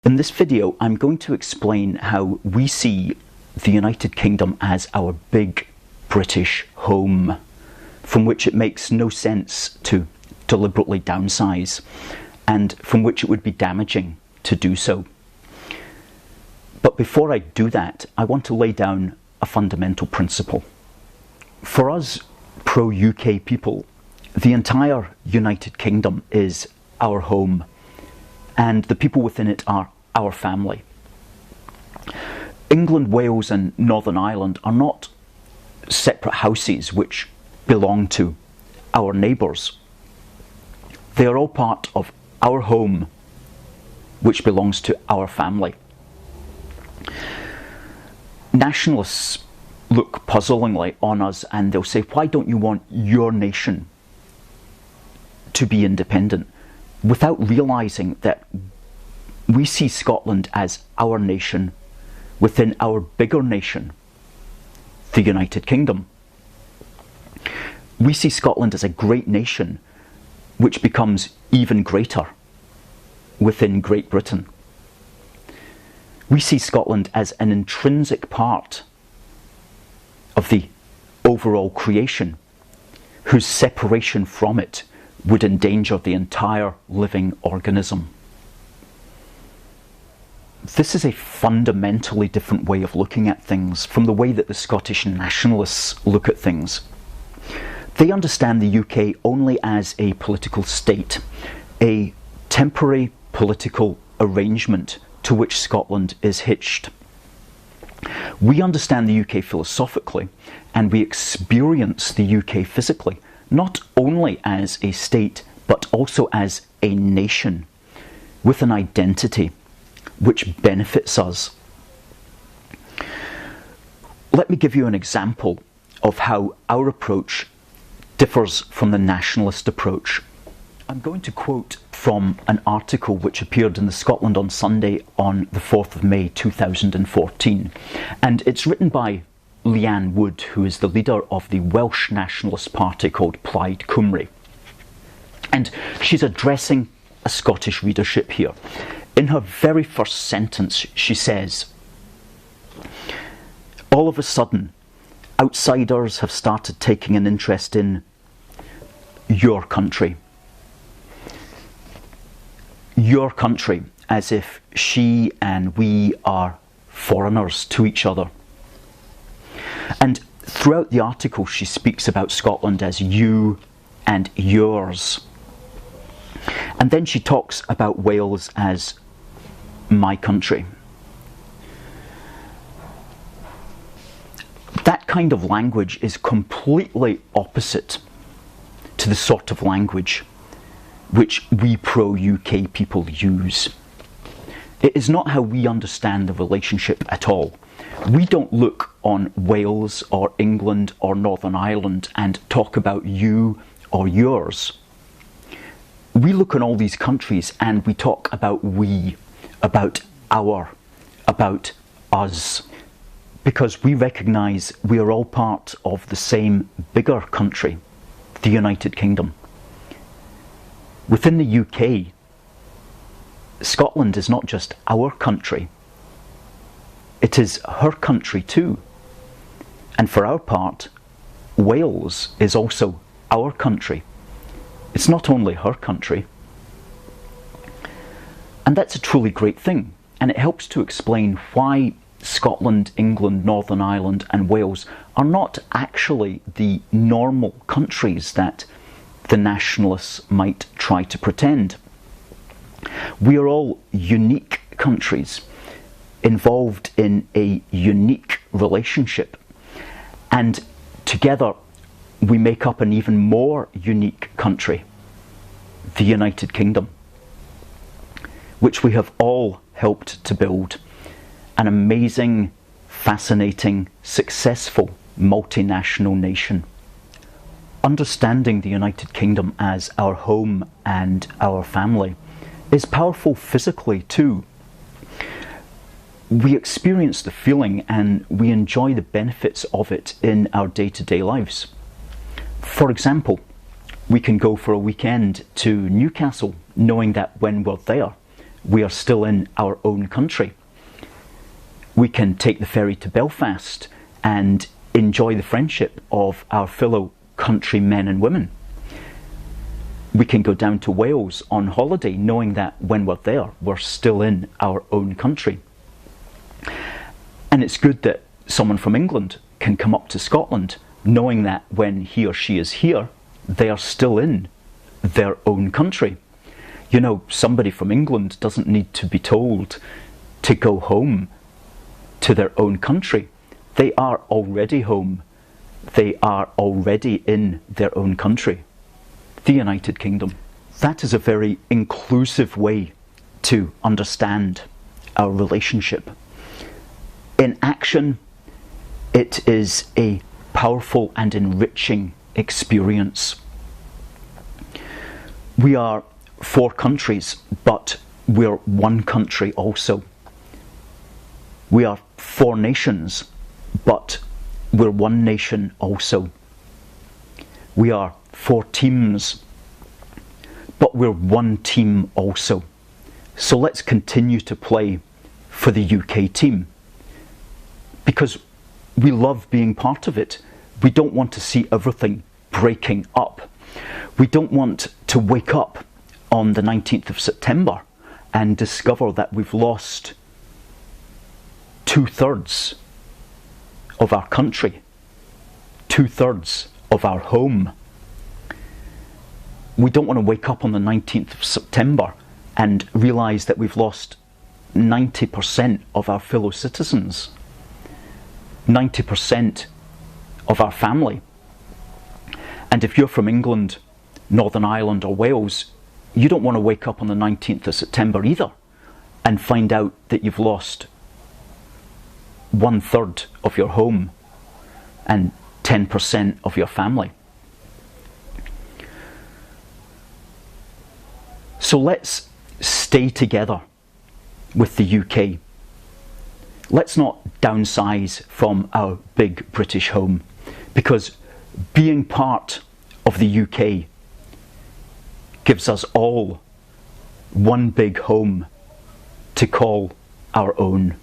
In this video, I'm going to explain how we see the United Kingdom as our big British home, from which it makes no sense to deliberately downsize, and from which it would be damaging to do so. But before I do that, I want to lay down a fundamental principle. For us pro-UK people, the entire United Kingdom is our home, and the people within it are our family. England, Wales and Northern Ireland are not separate houses which belong to our neighbours. They are all part of our home, which belongs to our family. Nationalists look puzzlingly on us and they'll say, why don't you want your nation to be independent? Without realising that we see Scotland as our nation within our bigger nation, the United Kingdom. We see Scotland as a great nation which becomes even greater within Great Britain. We see Scotland as an intrinsic part of the overall creation, whose separation from it would endanger the entire living organism. This is a fundamentally different way of looking at things from the way that the Scottish nationalists look at things. They understand the UK only as a political state, a temporary political arrangement to which Scotland is hitched. We understand the UK philosophically, and we experience the UK physically, not only as a state, but also as a nation with an identity which benefits us. Let me give you an example of how our approach differs from the nationalist approach. I'm going to quote from an article which appeared in the Scotland on Sunday on the 4th of May 2014, and it's written by Leanne Wood, who is the leader of the Welsh Nationalist Party called Plaid Cymru. And she's addressing a Scottish readership here. In her very first sentence, she says, all of a sudden, outsiders have started taking an interest in your country. Your country, as if she and we are foreigners to each other. And throughout the article, she speaks about Scotland as you and yours. And then she talks about Wales as my country. That kind of language is completely opposite to the sort of language which we pro-UK people use. It is not how we understand the relationship at all. We don't look on Wales or England or Northern Ireland and talk about you or yours. We look on all these countries and we talk about we, about our, about us, because we recognise we are all part of the same bigger country, the United Kingdom. Within the UK, Scotland is not just our country, it is her country too. And for our part, Wales is also our country. It's not only her country. And that's a truly great thing. And it helps to explain why Scotland, England, Northern Ireland and Wales are not actually the normal countries that the nationalists might try to pretend. We are all unique countries involved in a unique relationship, and together we make up an even more unique country, the United Kingdom, which we have all helped to build, an amazing, fascinating, successful multinational nation. Understanding the United Kingdom as our home and our family is powerful physically too. We experience the feeling and we enjoy the benefits of it in our day-to-day lives. For example, we can go for a weekend to Newcastle knowing that when we're there, we are still in our own country. We can take the ferry to Belfast and enjoy the friendship of our fellow countrymen and women. We can go down to Wales on holiday knowing that when we're there, we're still in our own country. And it's good that someone from England can come up to Scotland knowing that when he or she is here, they are still in their own country. You know, somebody from England doesn't need to be told to go home to their own country. They are already home. They are already in their own country, the United Kingdom. That is a very inclusive way to understand our relationship. In action, it is a powerful and enriching experience. We are 4 countries, but we're one country also. We are 4 nations, but we're one nation also. We are 4 teams, but we're one team also. So let's continue to play for the UK team, because we love being part of it. We don't want to see everything breaking up. We don't want to wake up on the 19th of September and discover that we've lost 2/3 of our country, 2/3 of our home. We don't want to wake up on the 19th of September and realise that we've lost 90% of our fellow citizens, 90% of our family. And if you're from England, Northern Ireland or Wales, you don't want to wake up on the 19th of September either and find out that you've lost 1/3 of your home and 10% of your family. So let's stay together with the UK. Let's not downsize from our big British home, because being part of the UK gives us all one big home to call our own.